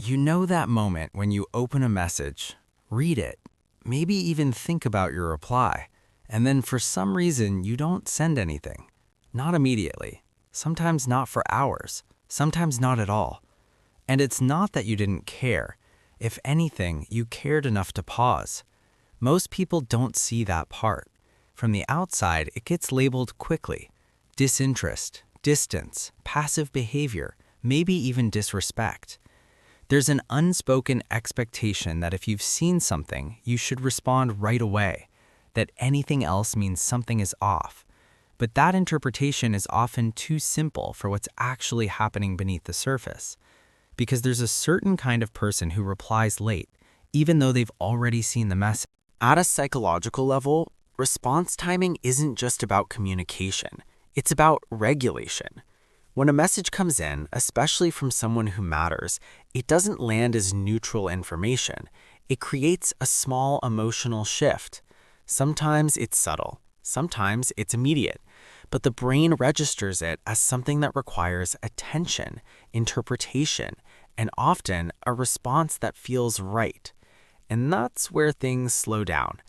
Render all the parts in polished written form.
You know that moment when you open a message, read it, maybe even think about your reply, and then for some reason you don't send anything. Not immediately, sometimes not for hours, sometimes not at all. And it's not that you didn't care. If anything, you cared enough to pause. Most people don't see that part. From the outside, it gets labeled quickly. Disinterest, distance, passive behavior, maybe even disrespect. There's an unspoken expectation that if you've seen something, you should respond right away, that anything else means something is off. But that interpretation is often too simple for what's actually happening beneath the surface. Because there's a certain kind of person who replies late, even though they've already seen the message. At a psychological level, response timing isn't just about communication, it's about regulation. When a message comes in, especially from someone who matters, it doesn't land as neutral information. It creates a small emotional shift. Sometimes it's subtle, sometimes it's immediate, but the brain registers it as something that requires attention, interpretation, and often a response that feels right. And that's where things slow down.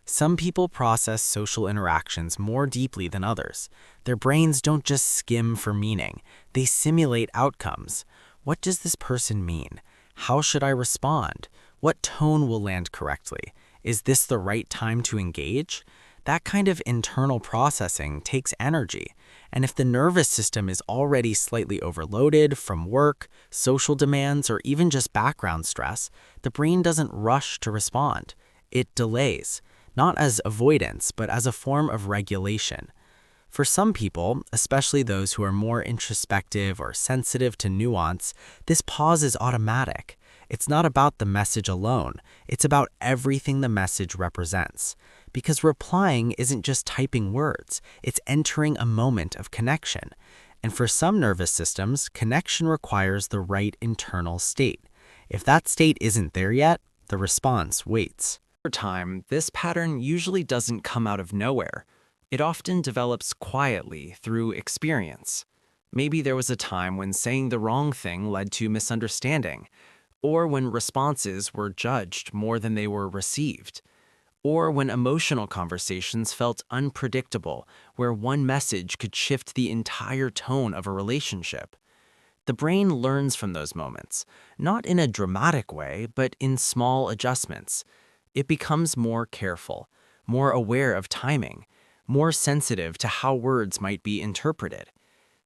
Some people process social interactions more deeply than others. Their brains don't just skim for meaning, they simulate outcomes. What does this person mean? How should I respond? What tone will land correctly? Is this the right time to engage? That kind of internal processing takes energy, and if the nervous system is already slightly overloaded from work, social demands, or even just background stress, the brain doesn't rush to respond. It delays. Not as avoidance, but as a form of regulation. For some people, especially those who are more introspective or sensitive to nuance, this pause is automatic. It's not about the message alone, it's about everything the message represents. Because replying isn't just typing words, it's entering a moment of connection. And for some nervous systems, connection requires the right internal state. If that state isn't there yet, the response waits. Over time, this pattern usually doesn't come out of nowhere. It often develops quietly through experience. Maybe there was a time when saying the wrong thing led to misunderstanding, or when responses were judged more than they were received, or when emotional conversations felt unpredictable, where one message could shift the entire tone of a relationship. The brain learns from those moments, not in a dramatic way, but in small adjustments. It becomes more careful, more aware of timing, more sensitive to how words might be interpreted.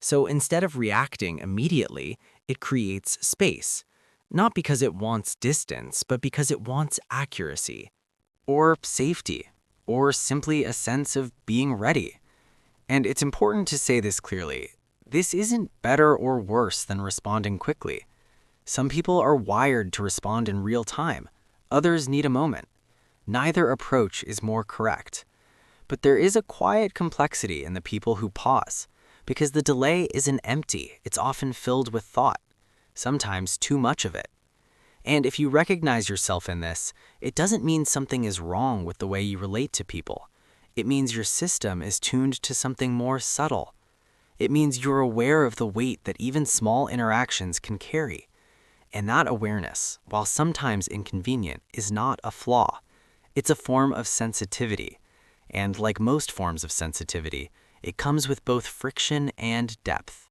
So instead of reacting immediately, it creates space, not because it wants distance, but because it wants accuracy, or safety, or simply a sense of being ready. And it's important to say this clearly. This isn't better or worse than responding quickly. Some people are wired to respond in real time. Others need a moment. Neither approach is more correct. But there is a quiet complexity in the people who pause, because the delay isn't empty, it's often filled with thought, sometimes too much of it. And if you recognize yourself in this, it doesn't mean something is wrong with the way you relate to people. It means your system is tuned to something more subtle. It means you're aware of the weight that even small interactions can carry. And that awareness, while sometimes inconvenient, is not a flaw. It's a form of sensitivity, and like most forms of sensitivity, it comes with both friction and depth.